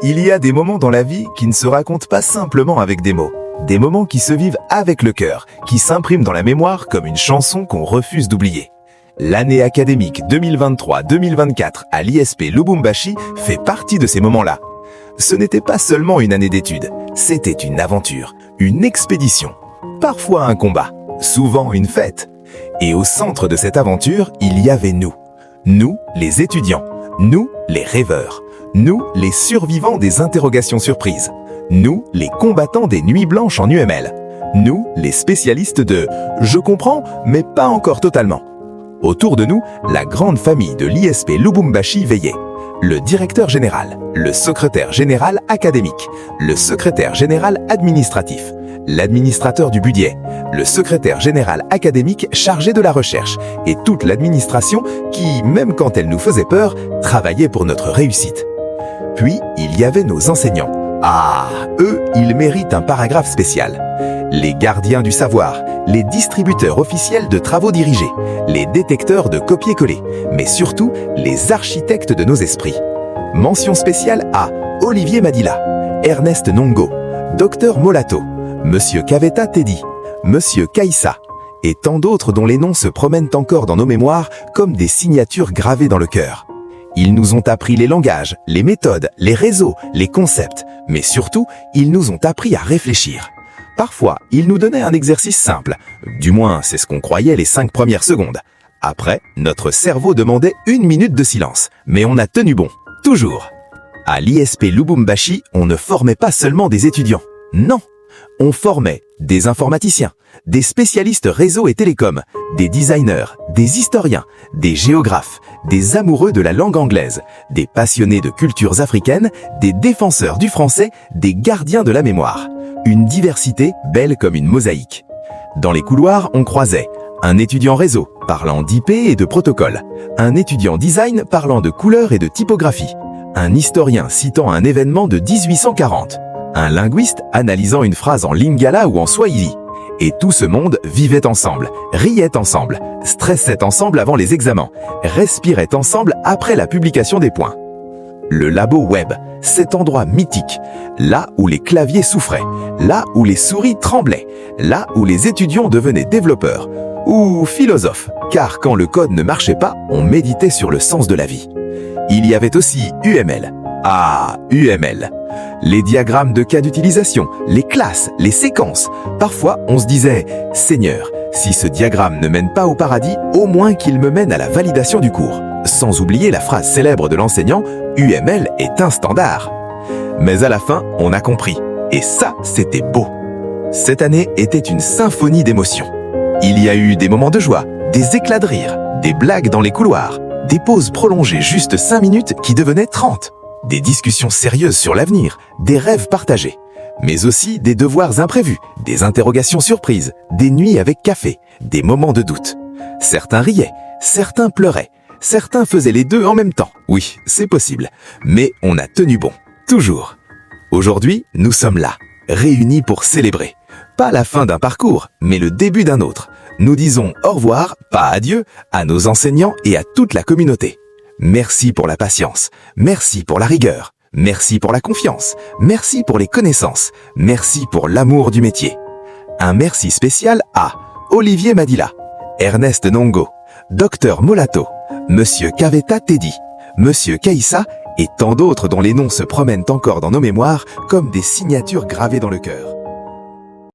Il y a des moments dans la vie qui ne se racontent pas simplement avec des mots. Des moments qui se vivent avec le cœur, qui s'impriment dans la mémoire comme une chanson qu'on refuse d'oublier. L'année académique 2023-2024 à l'ISP Lubumbashi fait partie de ces moments-là. Ce n'était pas seulement une année d'études, c'était une aventure, une expédition, parfois un combat, souvent une fête. Et au centre de cette aventure, il y avait nous. Nous, les étudiants. Nous, les rêveurs. Nous, les survivants des interrogations surprises. Nous, les combattants des nuits blanches en UML. Nous, les spécialistes de « je comprends, mais pas encore totalement ». Autour de nous, la grande famille de l'ISP Lubumbashi veillait. Le directeur général, le secrétaire général académique, le secrétaire général administratif, l'administrateur du budget, le secrétaire général académique chargé de la recherche et toute l'administration qui, même quand elle nous faisait peur, travaillait pour notre réussite. Puis, il y avait nos enseignants. Ah, eux, ils méritent un paragraphe spécial. Les gardiens du savoir, les distributeurs officiels de travaux dirigés, les détecteurs de copier-coller, mais surtout les architectes de nos esprits. Mention spéciale à Olivier Madila, Ernest Nongo, Dr Molato, Monsieur Kaveta Teddy, Monsieur Kaïssa, et tant d'autres dont les noms se promènent encore dans nos mémoires comme des signatures gravées dans le cœur. Ils nous ont appris les langages, les méthodes, les réseaux, les concepts, mais surtout, ils nous ont appris à réfléchir. Parfois, ils nous donnaient un exercice simple, du moins c'est ce qu'on croyait les 5 premières secondes. Après, notre cerveau demandait 1 minute de silence, mais on a tenu bon, toujours. À l'ISP Lubumbashi, on ne formait pas seulement des étudiants, non. On formait des informaticiens, des spécialistes réseau et télécom, des designers, des historiens, des géographes, des amoureux de la langue anglaise, des passionnés de cultures africaines, des défenseurs du français, des gardiens de la mémoire. Une diversité belle comme une mosaïque. Dans les couloirs, on croisait un étudiant réseau parlant d'IP et de protocole, un étudiant design parlant de couleurs et de typographie, un historien citant un événement de 1840, un linguiste analysant une phrase en lingala ou en swahili. Et tout ce monde vivait ensemble, riait ensemble, stressait ensemble avant les examens, respirait ensemble après la publication des points. Le labo web, cet endroit mythique, là où les claviers souffraient, là où les souris tremblaient, là où les étudiants devenaient développeurs ou philosophes, car quand le code ne marchait pas, on méditait sur le sens de la vie. Il y avait aussi UML. Ah, UML. Les diagrammes de cas d'utilisation, les classes, les séquences. Parfois, on se disait « Seigneur, si ce diagramme ne mène pas au paradis, au moins qu'il me mène à la validation du cours. » Sans oublier la phrase célèbre de l'enseignant « UML est un standard ». Mais à la fin, on a compris. Et ça, c'était beau. Cette année était une symphonie d'émotions. Il y a eu des moments de joie, des éclats de rire, des blagues dans les couloirs, des pauses prolongées juste 5 minutes qui devenaient 30. Des discussions sérieuses sur l'avenir, des rêves partagés, mais aussi des devoirs imprévus, des interrogations surprises, des nuits avec café, des moments de doute. Certains riaient, certains pleuraient, certains faisaient les deux en même temps. Oui, c'est possible, mais on a tenu bon, toujours. Aujourd'hui, nous sommes là, réunis pour célébrer. Pas la fin d'un parcours, mais le début d'un autre. Nous disons au revoir, pas adieu, à nos enseignants et à toute la communauté. Merci pour la patience, merci pour la rigueur, merci pour la confiance, merci pour les connaissances, merci pour l'amour du métier. Un merci spécial à Olivier Madila, Ernest Nongo, Dr Molato, Monsieur Kaveta Teddy, Monsieur Kaïssa et tant d'autres dont les noms se promènent encore dans nos mémoires comme des signatures gravées dans le cœur.